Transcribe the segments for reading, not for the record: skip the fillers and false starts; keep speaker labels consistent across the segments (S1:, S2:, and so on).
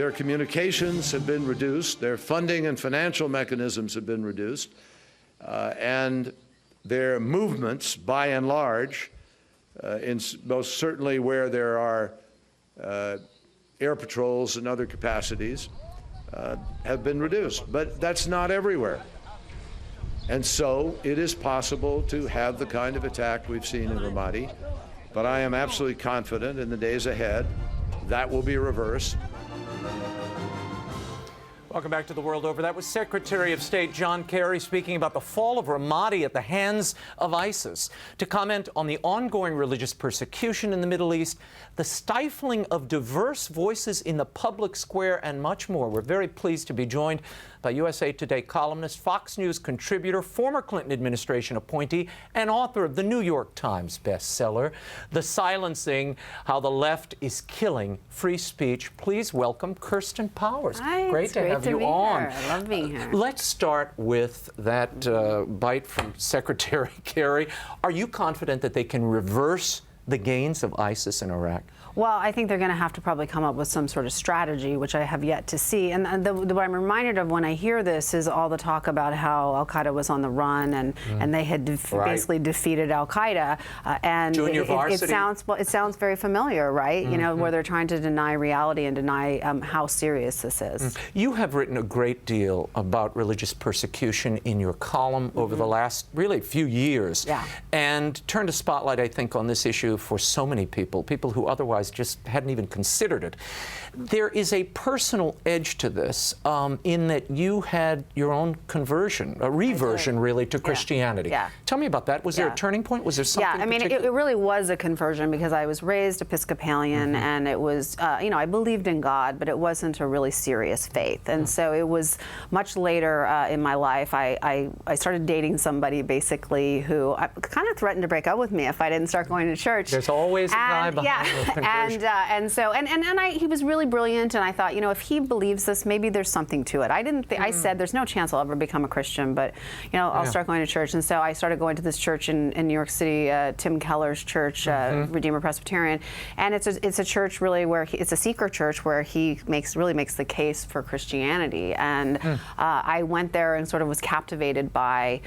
S1: Their communications have been reduced, their funding and financial mechanisms have been reduced, and their movements, by and large, most certainly where there are air patrols and other capacities, have been reduced. But that's not everywhere. And so it is possible to have the kind of attack we've seen in Ramadi, but I am absolutely confident in the days ahead that will be reversed.
S2: Welcome back to The World Over. That was Secretary of State John Kerry speaking about the fall of Ramadi at the hands of ISIS. To comment on the ongoing religious persecution in the Middle East, the stifling of diverse voices in the public square, and much more. We're very pleased to be joined by USA Today columnist, Fox News contributor, former Clinton administration appointee, and author of the New York Times bestseller, The Silencing: How the Left is Killing Free Speech. Please welcome Kirsten Powers.
S3: Hi,
S2: Great to have you on.
S3: Here. I love being here.
S2: Let's start with that bite from Secretary Kerry. Are you confident that they can reverse the gains of ISIS in Iraq?
S3: Well, I think they're going to have to probably come up with some sort of strategy, which I have yet to see. And what I'm reminded of when I hear this is all the talk about how Al-Qaeda was on the run and they had basically defeated Al-Qaeda. And it sounds very familiar, right? You know, where they're trying to deny reality and deny how serious this is.
S2: You have written a great deal about religious persecution in your column over the last, really, few years.
S3: Yeah.
S2: And turned a spotlight, I think, on this issue for so many people who otherwise just hadn't even considered it. There is a personal edge to this in that you had your own conversion, a reversion really to Christianity.
S3: Yeah.
S2: Tell me about that. Was there a turning point? Was there something
S3: I mean, it really was a conversion because I was raised Episcopalian and it was, you know, I believed in God, but it wasn't a really serious faith. And so it was much later in my life, I started dating somebody basically who kind of threatened to break up with me if I didn't start going to church.
S2: There's always a guy behind the conversion.
S3: He was really brilliant, and I thought, you know, if he believes this, maybe there's something to it. I didn't think, I said, there's no chance I'll ever become a Christian, but, you know, I'll start going to church. And so I started going to this church in New York City, Tim Keller's church, Redeemer Presbyterian. And it's a church really where it's a seeker church where he really makes the case for Christianity. And I went there and sort of was captivated by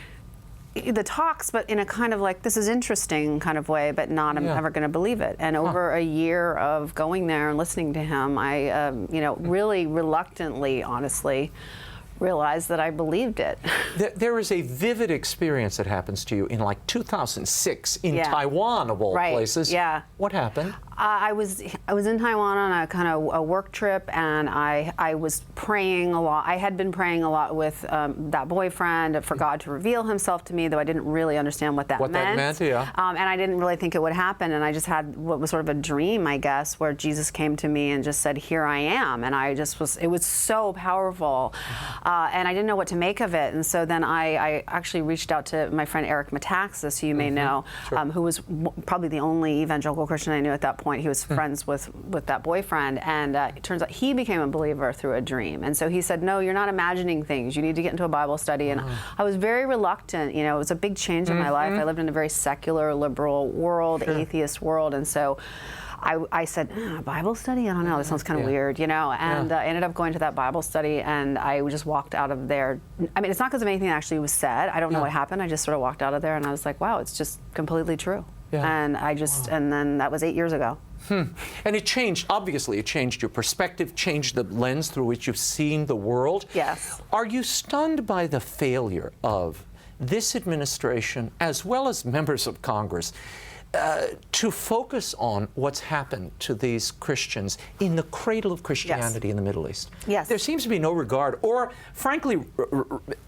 S3: the talks, but in a kind of like, this is interesting kind of way, but not, I'm never going to believe it. And over a year of going there and listening to him, I, you know, really reluctantly, honestly, realized that I believed it.
S2: There is a vivid experience that happens to you in like 2006 in Taiwan, of all places.
S3: Yeah.
S2: What happened?
S3: I was in Taiwan on a kind of a work trip, and I was praying a lot. I had been praying a lot with that boyfriend for God to reveal himself to me, though I didn't really understand what that meant. And I didn't really think it would happen, and I just had what was sort of a dream, I guess, where Jesus came to me and just said, "Here I am," and I just was. It was so powerful, and I didn't know what to make of it. And so then I actually reached out to my friend Eric Metaxas, who you may know, who was probably the only evangelical Christian I knew at that point. He was friends with that boyfriend, and it turns out he became a believer through a dream. And so he said, "No, you're not imagining things. You need to get into a Bible study." And I was very reluctant. You know, it was a big change in my life. I lived in a very secular, liberal world, atheist world, and so I said, Bible study? I don't know. This sounds kind of weird, you know. And I ended up going to that Bible study, and I just walked out of there. I mean, it's not because of anything that actually was said. I don't know what happened. I just sort of walked out of there, and I was like, wow, it's just completely true. And I just, and then that was 8 years ago.
S2: And it changed, obviously, it changed your perspective, changed the lens through which you've seen the world.
S3: Yes.
S2: Are you stunned by the failure of this administration, as well as members of Congress, to focus on what's happened to these Christians in the cradle of Christianity in the Middle East?
S3: Yes.
S2: There seems to be no regard, or frankly,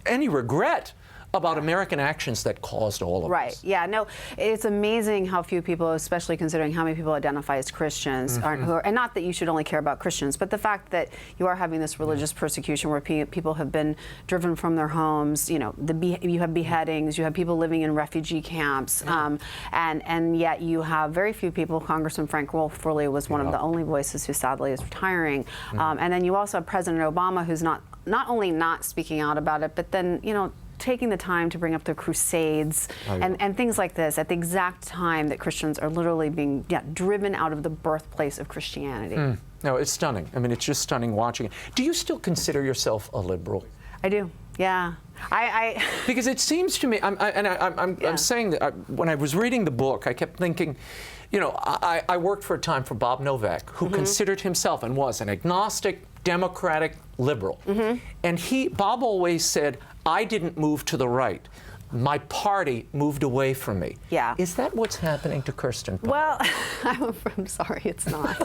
S2: any regret about American actions that caused all of this.
S3: Right. Yeah. No, it's amazing how few people, especially considering how many people identify as Christians, and not that you should only care about Christians, but the fact that you are having this religious persecution where people have been driven from their homes. You know, you have beheadings, you have people living in refugee camps, and yet you have very few people. Congressman Frank Wolf really was one of the only voices who sadly is retiring, and then you also have President Obama, who's not only not speaking out about it, but then, you know, taking the time to bring up the Crusades and things like this at the exact time that Christians are literally being driven out of the birthplace of Christianity.
S2: No, it's stunning. I mean, it's just stunning watching it. Do you still consider yourself a liberal?
S3: I do. Yeah.
S2: Because it seems to me, I'm saying that when I was reading the book, I kept thinking, you know, I worked for a time for Bob Novak, who considered himself and was an agnostic, democratic liberal. And Bob always said, I didn't move to the right. My party moved away from me.
S3: Yeah.
S2: Is that what's happening to Kirsten Powers?
S3: Well, I'm sorry, it's not.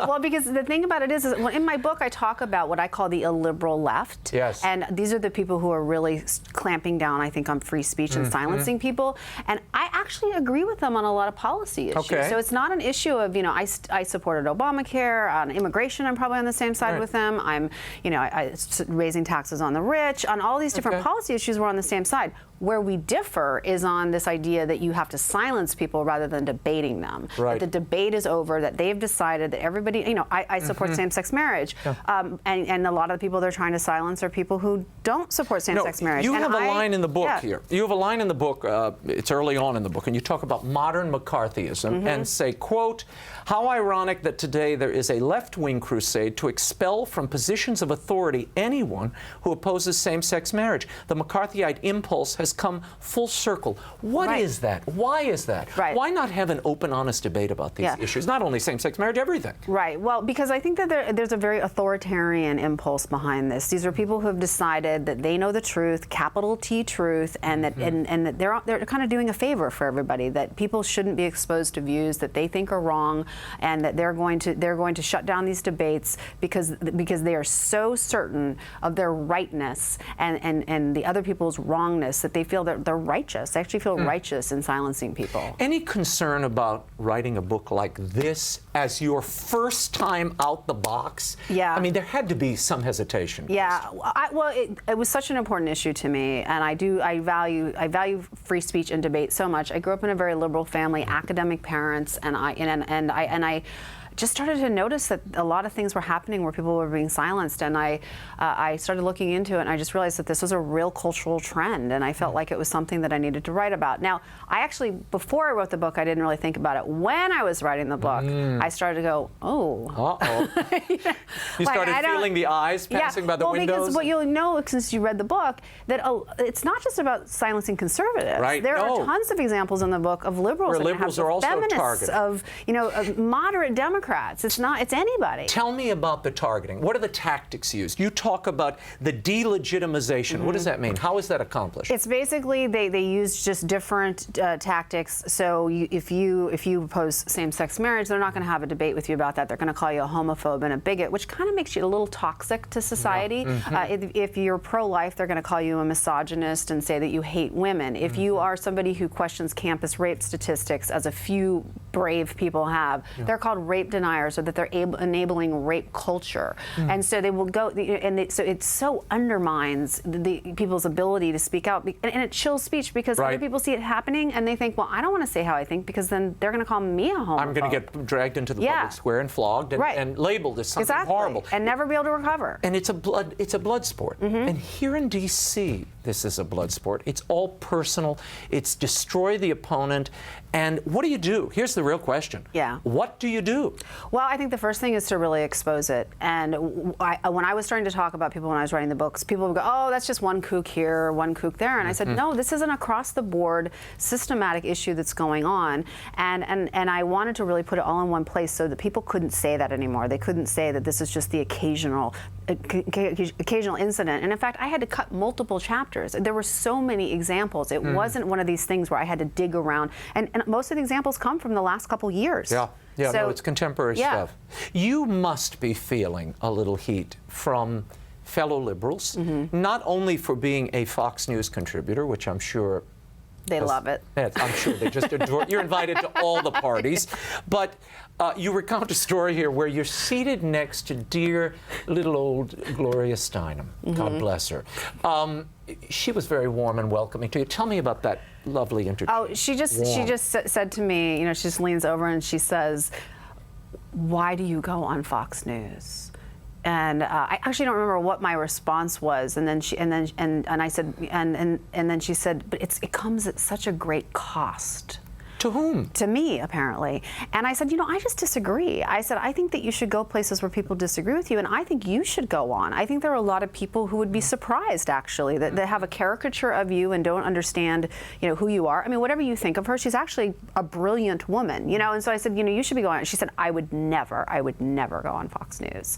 S3: Well, because the thing about it is in my book, I talk about what I call the illiberal left.
S2: Yes.
S3: And these are the people who are really clamping down, I think, on free speech and silencing people. And I actually agree with them on a lot of policy issues.
S2: Okay.
S3: So it's not an issue of, you know, I supported Obamacare. On immigration, I'm probably on the same side with them. I'm, you know, raising taxes on the rich. On all these different policy issues, we're on the same side. Where we differ is on this idea that you have to silence people rather than debating them.
S2: Right.
S3: That the debate is over, that they've decided that everybody, you know, I support same-sex marriage. And a lot of the people they're trying to silence are people who don't support same-sex marriage.
S2: You have a line in the book
S3: Yeah.
S2: here. You have a line in the book, it's early on in the book, and you talk about modern McCarthyism and say, quote, how ironic that today there is a left-wing crusade to expel from positions of authority anyone who opposes same-sex marriage. The McCarthyite impulse has come full circle. What is that? Why is that?
S3: Right.
S2: Why not have an open, honest debate about these issues? Not only same-sex marriage, everything.
S3: Right. Well, because I think that there's a very authoritarian impulse behind this. These are people who have decided that they know the truth, capital T truth, and that and that they're kind of doing a favor for everybody. That people shouldn't be exposed to views that they think are wrong, and that they're going to shut down these debates because they are so certain of their rightness and the other people's wrongness that they feel that they're righteous. They actually feel righteous in silencing people.
S2: Any concern about writing a book like this as your first time out the box?
S3: Yeah.
S2: I mean, there had to be some hesitation.
S3: Yeah. Well, it was such an important issue to me, and I value free speech and debate so much. I grew up in a very liberal family, academic parents, and I just started to notice that a lot of things were happening where people were being silenced, and I started looking into it, and I just realized that this was a real cultural trend, and I felt like it was something that I needed to write about. Now, I actually, before I wrote the book, I didn't really think about it. When I was writing the book, I started to go, oh.
S2: Uh-oh. You started feeling the eyes passing by the windows?
S3: Because what you'll know since you read the book, that it's not just about silencing conservatives.
S2: Right.
S3: There are tons of examples in the book of liberals.
S2: Where liberals are also
S3: feminists,
S2: targeted.
S3: of moderate Democrats. It's anybody.
S2: Tell me about the targeting. What are the tactics used? You talk about the delegitimization. What does that mean? How is that accomplished?
S3: It's basically they use just different tactics. So if you oppose same-sex marriage, they're not going to have a debate with you about that. They're going to call you a homophobe and a bigot, which kind of makes you a little toxic to society. If you're pro-life, they're going to call you a misogynist and say that you hate women. If you are somebody who questions campus rape statistics, as a few brave people have, they're called rape deniers, or that they're enabling rape culture. And so they will go, so it so undermines the people's ability to speak out, and it chills speech because other people see it happening and they think, well, I don't want to say how I think because then they're going to call me a homophobe.
S2: I'm going to get dragged into the public square and flogged and labeled as something horrible.
S3: And never be able to recover.
S2: And it's a blood sport. And here in D.C., this is a blood sport. It's all personal. It's destroy the opponent. And what do you do? Here's the real question.
S3: Yeah.
S2: What do you do?
S3: Well, I think the first thing is to really expose it. And when I was starting to talk about people when I was writing the books, people would go, oh, that's just one kook here, one kook there. And I said, no, this is an across-the-board systematic issue that's going on. And I wanted to really put it all in one place so that people couldn't say that anymore. They couldn't say that this is just the occasional incident. And in fact, I had to cut multiple chapters. There were so many examples. It wasn't one of these things where I had to dig around. And most of the examples come from the last couple years.
S2: Yeah, no, it's contemporary stuff. You must be feeling a little heat from fellow liberals, not only for being a Fox News contributor, which I'm sure
S3: they love it.
S2: I'm sure they just adore it. You're invited to all the parties. But you recount a story here where you're seated next to dear little old Gloria Steinem. God bless her. She was very warm and welcoming to you. Tell me about that lovely interview.
S3: Oh, she just said to me, she just leans over and she says, "Why do you go on Fox News?" And I actually don't remember what my response was. And then I said, and then she said, "But it comes at such a great cost."
S2: To whom?
S3: To me, apparently. And I said, you know, I just disagree. I said, I think that you should go places where people disagree with you, and I think you should go on. I think there are a lot of people who would be surprised, actually, that they have a caricature of you and don't understand, you know, who you are. I mean, whatever you think of her, she's actually a brilliant woman, you know. And so I said, you know, you should be going on. She said, I would never go on Fox News.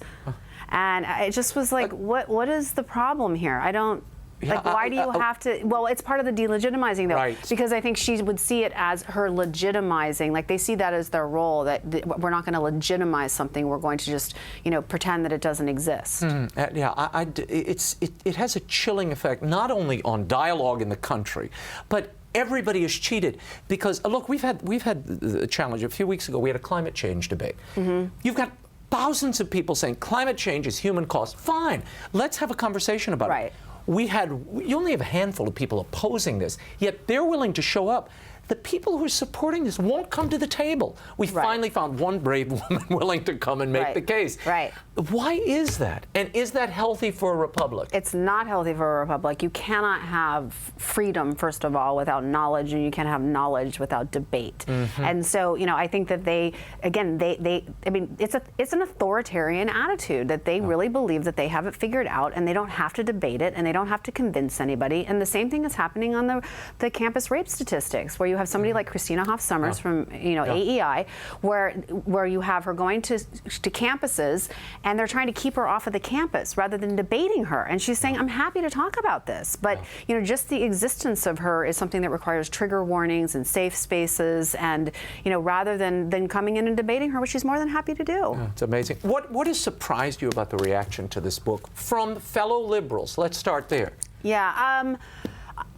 S3: And it just was like, what is the problem here? I don't. Like, why do you have to? Well, it's part of the delegitimizing, though,
S2: right.
S3: because I think she would see it as her legitimizing. Like, they see that as their role, that we're not going to legitimize something. We're going to just, you know, pretend that it doesn't exist.
S2: It has a chilling effect, not only on dialogue in the country, but everybody is cheated because, look, we've had the challenge. A few weeks ago, we had a climate change debate. You've got thousands of people saying climate change is human cost. Fine, let's have a conversation about it. You only have a handful of people opposing this, yet they're willing to show up. The people who are supporting this won't come to the table. We finally found one brave woman willing to come and make the case. Why is that? And is that healthy for a republic?
S3: It's not healthy for a republic. You cannot have freedom, first of all, without knowledge, and you can't have knowledge without debate. And so, you know, I think that I mean, it's an authoritarian attitude that they really believe that they have it figured out, and they don't have to debate it, and they don't have to convince anybody. And the same thing is happening on the campus rape statistics, where you have somebody like Christina Hoff Sommers from, you know, AEI, where you have her going to campuses, and they're trying to keep her off of the campus rather than debating her. And she's saying, I'm happy to talk about this, but you know, just the existence of her is something that requires trigger warnings and safe spaces, and you know, rather than coming in and debating her, which she's more than happy to do.
S2: It's amazing. What has surprised you about the reaction to this book from fellow liberals? Let's start there.
S3: Yeah.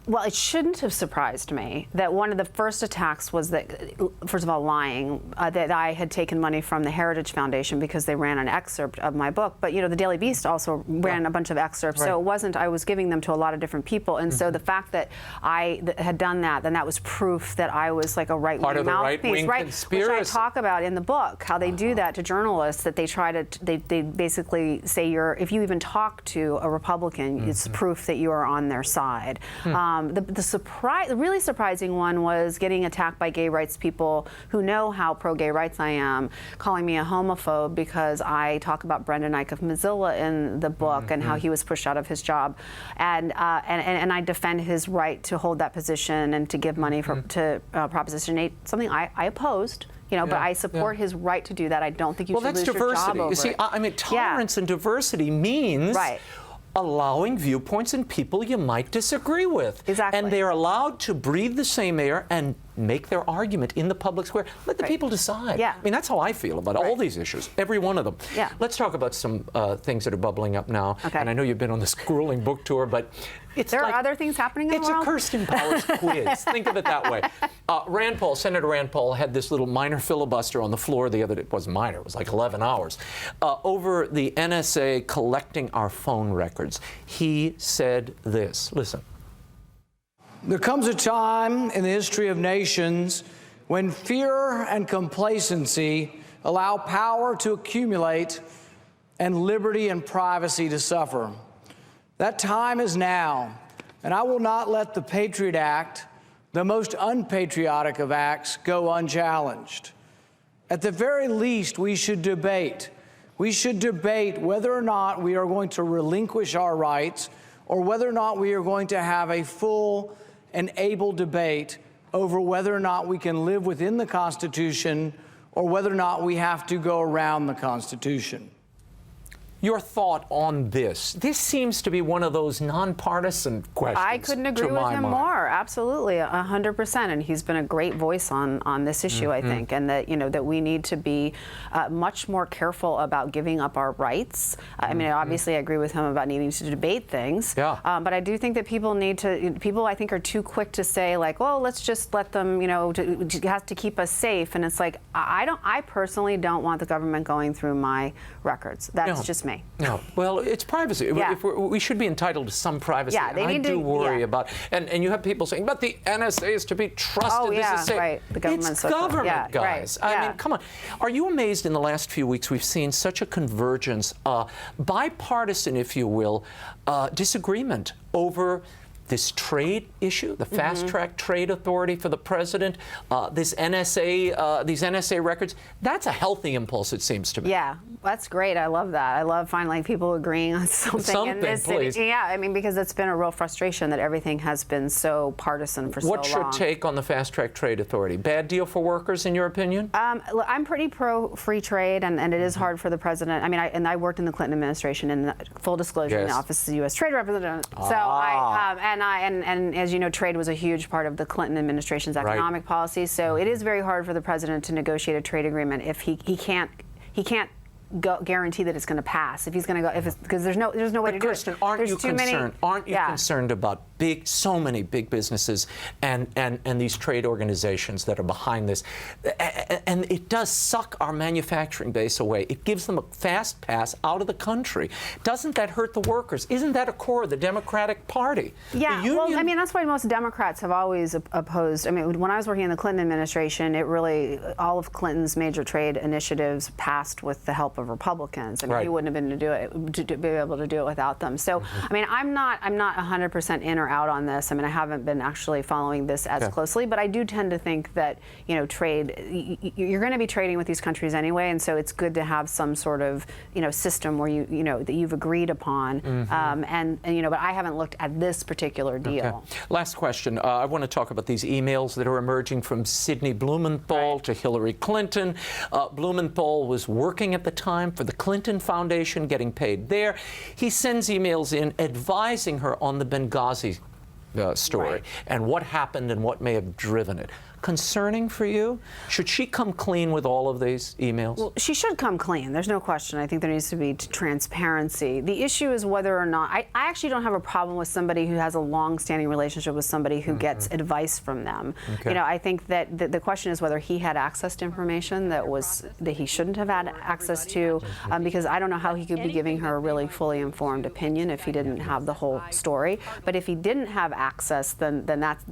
S3: Well, it shouldn't have surprised me that one of the first attacks was that, first of all, lying, that I had taken money from the Heritage Foundation because they ran an excerpt of my book. But, you know, the Daily Beast also ran a bunch of excerpts. So it wasn't, I was giving them to a lot of different people. And so the fact that I had done that, then that was proof that I was like a right-wing mouthpiece. Conspiracy. Which I talk about in the book, how they do that to journalists, that they try to, they basically say if you even talk to a Republican, it's proof that you are on their side. The really surprising one was getting attacked by gay rights people who know how pro-gay rights I am, calling me a homophobe because I talk about Brendan Ike of Mozilla in the book and how he was pushed out of his job, and I defend his right to hold that position and to give money to Proposition 8, something I opposed. You know, but I support his right to do that. I don't think you should lose your job over
S2: it. See, I mean, tolerance and diversity means allowing viewpoints and people you might disagree with. And they're allowed to breathe the same air and make their argument in the public square. Let the people decide. I mean, that's how I feel about all these issues, every one of them. Let's talk about some things that are bubbling up now. And I know you've been on this grueling book tour, but
S3: there are other things happening in the world.
S2: It's a Kirsten Powers quiz. Think of it that way. Senator Rand Paul had this little minor filibuster on the floor the other day. It wasn't minor, it was like 11 hours, over the NSA collecting our phone records. He said this. Listen.
S4: There comes a time in the history of nations when fear and complacency allow power to accumulate and liberty and privacy to suffer. That time is now, and I will not let the Patriot Act, the most unpatriotic of acts, go unchallenged. At the very least, we should debate. We should debate whether or not we are going to relinquish our rights, or whether or not we are going to have a full and able debate over whether or not we can live within the Constitution, or whether or not we have to go around the Constitution.
S2: Your thought on this? This seems to be one of those nonpartisan questions.
S3: I couldn't agree with him more. Absolutely, 100%. And he's been a great voice on this issue, I think, and that that we need to be much more careful about giving up our rights. I mean, obviously, I agree with him about needing to debate things. But I do think that people I think, are too quick to say, like, well, let's just let them, has to keep us safe. And it's like, I personally don't want the government going through my records. That's just me.
S2: No, well, it's privacy. We should be entitled to some privacy.
S3: Yeah, they need to.
S2: I do worry about, and you have people saying, but the NSA is to be trusted.
S3: Oh, yeah,
S2: this is safe.
S3: right. The government's
S2: it's government, guys.
S3: Right.
S2: I mean, come on. Are you amazed in the last few weeks we've seen such a convergence, bipartisan, if you will, disagreement over this trade issue, the fast-track trade authority for the president, this NSA, these NSA records, that's a healthy impulse, it seems to me.
S3: Yeah, that's great. I love that. I love finally people agreeing on something in this
S2: please.
S3: city. Yeah, I mean, because it's been a real frustration that everything has been so partisan for so long.
S2: What's your take on the fast-track trade authority? Bad deal for workers, in your opinion?
S3: Look, I'm pretty pro-free trade, and it is hard for the president. I mean, I worked in the Clinton administration, in full disclosure, in the Office of the U.S. Trade Representative. So and as you know, trade was a huge part of the Clinton administration's economic policy. So it is very hard for the president to negotiate a trade agreement if he can't guarantee that it's going to pass. If he's going to go, because there's no way to do it.
S2: Kirsten, aren't you concerned about so many big businesses and these trade organizations that are behind this? And it does suck our manufacturing base away. It gives them a fast pass out of the country. Doesn't that hurt the workers? Isn't that a core of the Democratic Party?
S3: Yeah, well, I mean, that's why most Democrats have always opposed. I mean, when I was working in the Clinton administration, it really, all of Clinton's major trade initiatives passed with the help of Republicans. I mean, he wouldn't have been be able to do it without them. So, I mean, I'm not 100% in or out on this. I mean, I haven't been actually following this as closely, but I do tend to think that, you know, trade, you're going to be trading with these countries anyway, and so it's good to have some sort of, you know, system where you know that you've agreed upon, and you know, but I haven't looked at this particular deal.
S2: Okay. Last question. I want to talk about these emails that are emerging from Sidney Blumenthal to Hillary Clinton. Blumenthal was working at the time for the Clinton Foundation, getting paid there. He sends emails in advising her on the Benghazi story and what happened and what may have driven it. Concerning for you? Should she come clean with all of these emails?
S3: Well, she should come clean. There's no question. I think there needs to be transparency. The issue is whether or not, I actually don't have a problem with somebody who has a long-standing relationship with somebody who gets advice from them. You know, I think that the question is whether he had access to information that he shouldn't have had access to, because I don't know how he could be giving her a really fully informed opinion if he didn't have the whole story. But if he didn't have access, then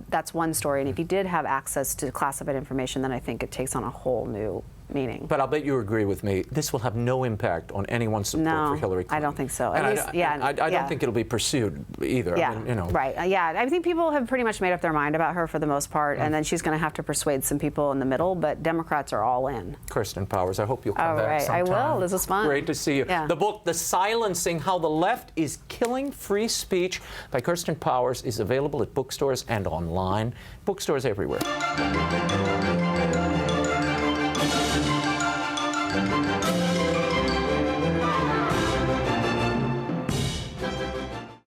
S3: that's one story. And if he did have access to classified information, then I think it takes on a whole new meaning.
S2: But I'll bet you agree with me, this will have no impact on anyone's support for Hillary Clinton.
S3: I don't think so.
S2: And I don't think it'll be pursued either.
S3: Yeah,
S2: I mean, you know.
S3: Right. Yeah, I think people have pretty much made up their mind about her for the most part, and then she's going to have to persuade some people in the middle, but Democrats are all in.
S2: Kirsten Powers, I hope you'll come back sometime.
S3: I will. This was fun.
S2: Great to see you.
S3: Yeah.
S2: The book, The Silencing: How the Left is Killing Free Speech by Kirsten Powers is available at bookstores and online. Bookstores everywhere.